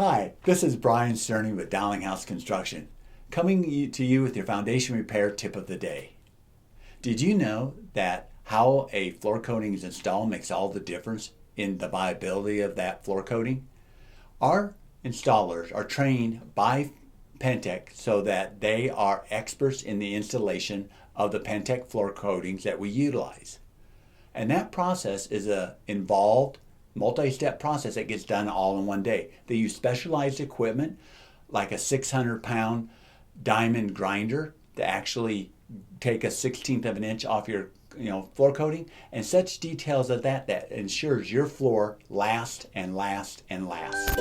Hi, this is Bryan with Dalinghaus Construction, coming to you with your foundation repair tip of the day. Did you know that how a floor coating is installed makes all the difference in the viability of that floor coating? Our installers are trained by Pentec so that they are experts in the installation of the Pentec floor coatings that we utilize. And that process is an involved, multi-step process that gets done all in one day. They use specialized equipment like a 600-pound diamond grinder to actually take a 1/16 of an inch off your floor coating, and such details of that ensures your floor lasts and lasts and lasts.